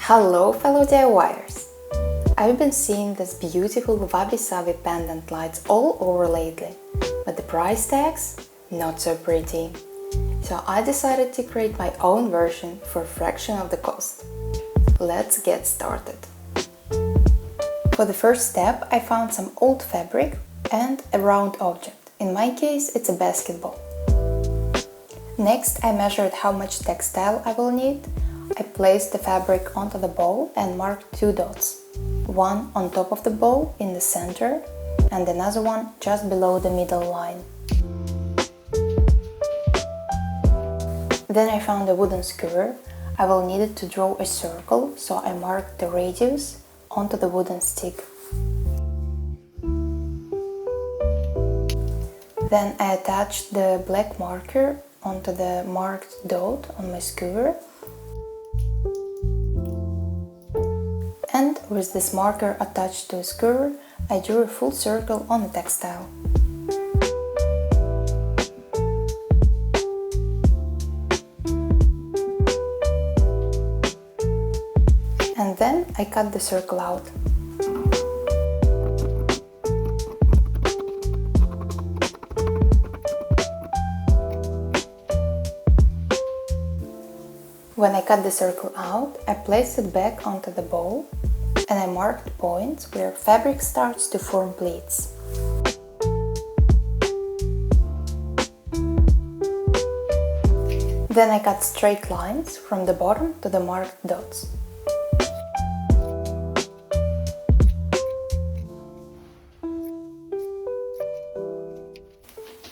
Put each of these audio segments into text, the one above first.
Hello fellow DIYers! I've been seeing this beautiful Wabi-Sabi pendant lights all over lately, but the price tags? Not so pretty. So I decided to create my own version for a fraction of the cost. Let's get started. For the first step, I found some old fabric and a round object. In my case, it's a basketball. Next, I measured how much textile I will need. I placed the fabric onto the bowl and marked 2 dots. One on top of the bowl in the center and another one just below the middle line. Then I found a wooden skewer. I will need it to draw a circle, so I marked the radius onto the wooden stick. Then I attached the black marker onto the marked dot on my skewer. And with this marker attached to a skewer, I drew a full circle on the textile. And then I cut the circle out. When I cut the circle out, I placed it back onto the bowl and I marked points where fabric starts to form pleats. Then I cut straight lines from the bottom to the marked dots.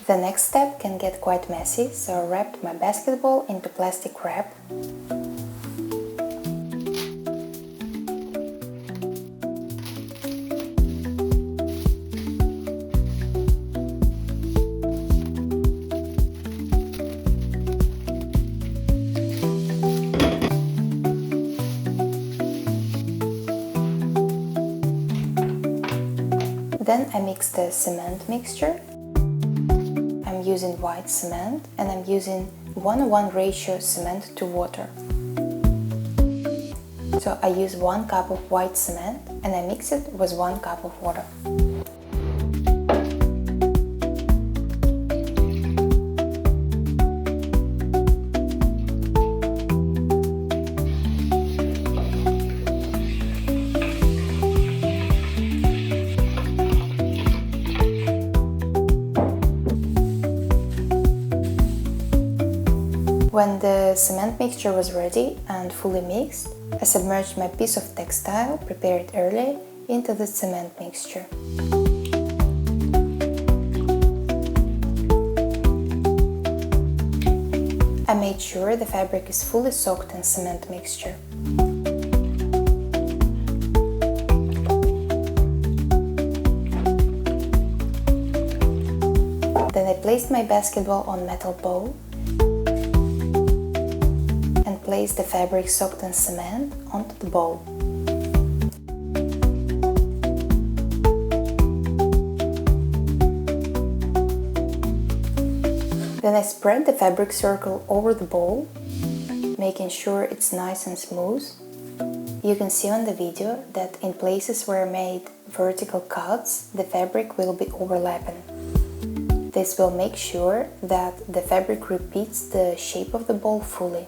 The next step can get quite messy, so I wrapped my basketball into plastic wrap. Then I mix the cement mixture. I'm using white cement and I'm using 1:1 ratio cement to water. So I use 1 cup of white cement and I mix it with 1 cup of water. When the cement mixture was ready and fully mixed, I submerged my piece of textile prepared earlier into the cement mixture. I made sure the fabric is fully soaked in cement mixture. Then I placed my basketball on metal bowl. Place the fabric soaked in cement onto the bowl. Then I spread the fabric circle over the bowl, making sure it's nice and smooth. You can see on the video that in places where I made vertical cuts, the fabric will be overlapping. This will make sure that the fabric repeats the shape of the bowl fully.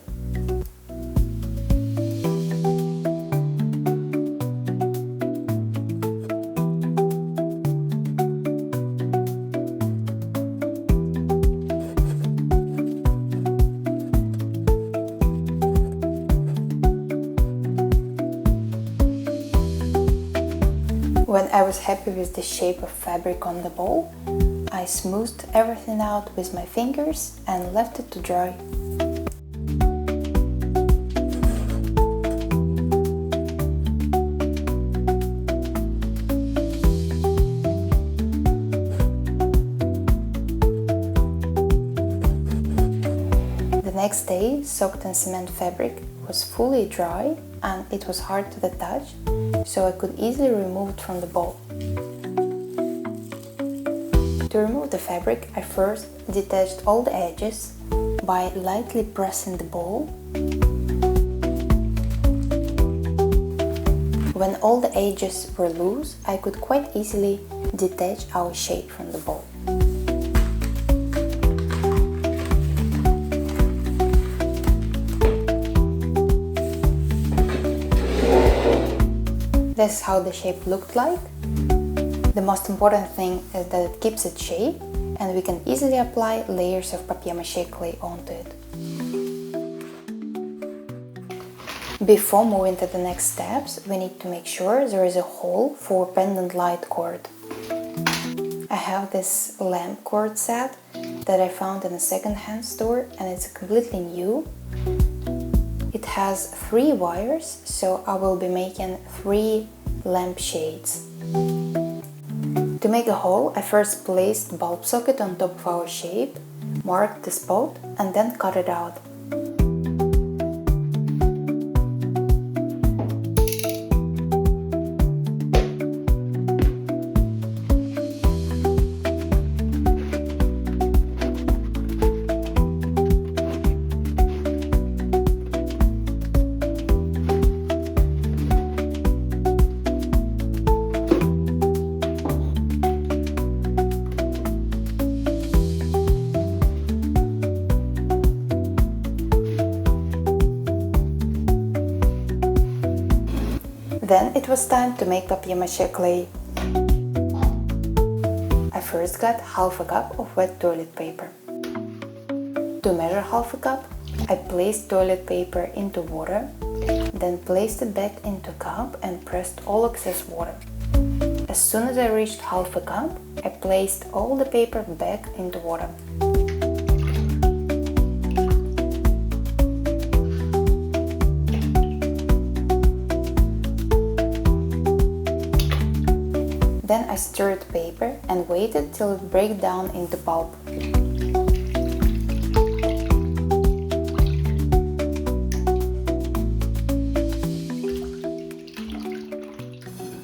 When I was happy with the shape of fabric on the bowl, I smoothed everything out with my fingers and left it to dry. The next day, soaked in cement fabric was fully dry and it was hard to the touch, so I could easily remove it from the bowl. To remove the fabric, I first detached all the edges by lightly pressing the bowl When all the edges were loose, I could quite easily detach our shape from the bowl. This is how the shape looked like. The most important thing is that it keeps its shape and we can easily apply layers of papier-mâché clay onto it. Before moving to the next steps, we need to make sure there is a hole for pendant light cord. I have this lamp cord set that I found in a second-hand store and it's completely new. It has 3 wires, so I will be making 3 lampshades. To make a hole, I first placed bulb socket on top of our shape, marked the spot and then cut it out. Then it was time to make papier-mâché clay. I first got half a cup of wet toilet paper. To measure half a cup, I placed toilet paper into water, then placed it back into cup and pressed all excess water. As soon as I reached half a cup, I placed all the paper back into water. Then I stirred paper and waited till it broke down into pulp.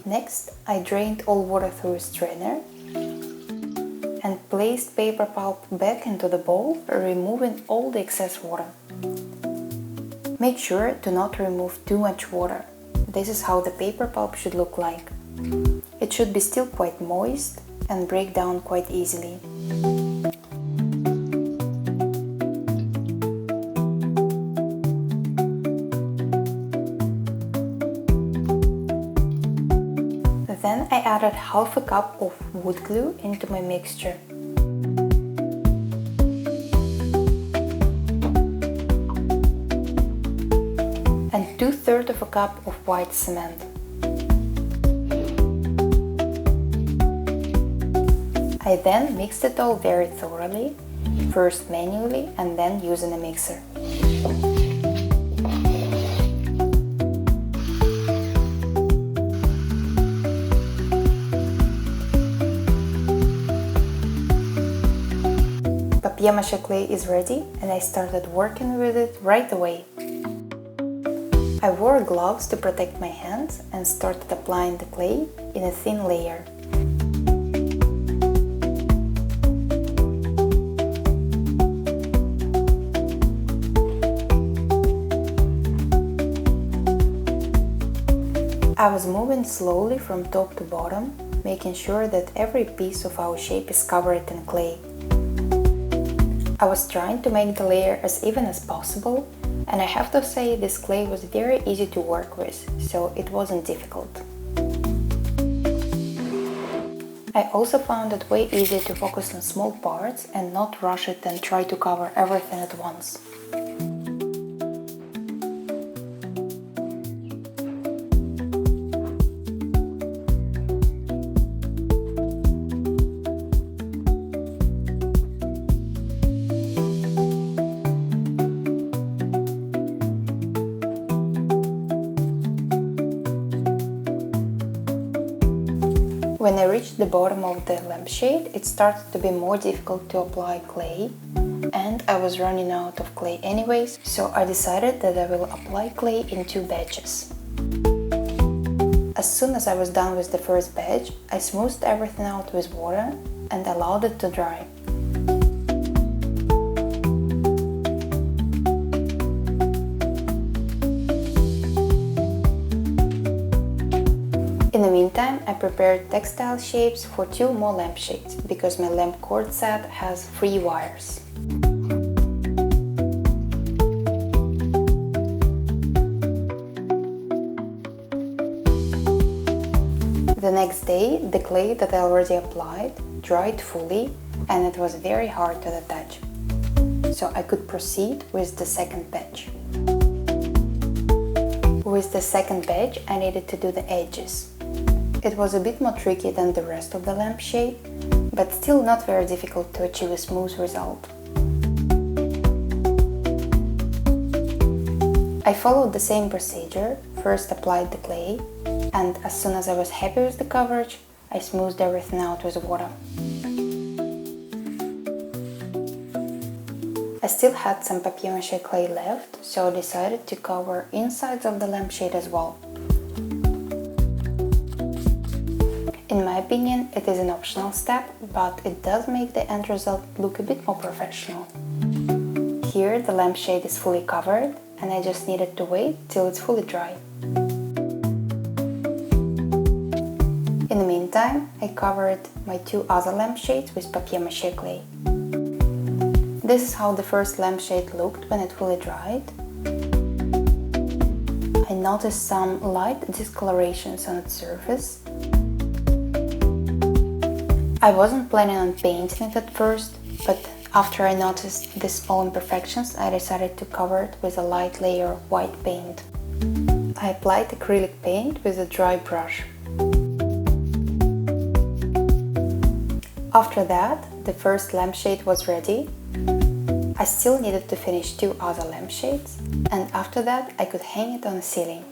Next, I drained all water through a strainer and placed paper pulp back into the bowl, removing all the excess water. Make sure to not remove too much water. This is how the paper pulp should look like. It should be still quite moist and break down quite easily. Then I added half a cup of wood glue into my mixture. And 2/3 of a cup of white cement. I then mixed it all very thoroughly, first manually and then using a mixer. Papier-mâché clay is ready and I started working with it right away. I wore gloves to protect my hands and started applying the clay in a thin layer. I was moving slowly from top to bottom, making sure that every piece of our shape is covered in clay. I was trying to make the layer as even as possible, and I have to say this clay was very easy to work with, so it wasn't difficult. I also found it way easier to focus on small parts and not rush it and try to cover everything at once. When I reached the bottom of the lampshade, it started to be more difficult to apply clay, and I was running out of clay anyways, so I decided that I will apply clay in 2 batches. As soon as I was done with the first batch, I smoothed everything out with water and allowed it to dry. meantime, I prepared textile shapes for 2 more lampshades, because my lamp cord set has 3 wires. The next day, the clay that I already applied dried fully and it was very hard to detach, so I could proceed with the second batch. With the second batch, I needed to do the edges. It was a bit more tricky than the rest of the lampshade, but still not very difficult to achieve a smooth result. I followed the same procedure, first applied the clay, and as soon as I was happy with the coverage, I smoothed everything out with water. I still had some papier-mâché clay left, so I decided to cover insides of the lampshade as well. In my opinion, it is an optional step, but it does make the end result look a bit more professional. Here the lampshade is fully covered, and I just needed to wait till it's fully dry. In the meantime, I covered my 2 other lampshades with papier-mâché clay. This is how the first lampshade looked when it fully dried. I noticed some light discolorations on its surface. I wasn't planning on painting it at first, but after I noticed these small imperfections, I decided to cover it with a light layer of white paint. I applied acrylic paint with a dry brush. After that, the first lampshade was ready. I still needed to finish 2 other lampshades, and after that I could hang it on the ceiling.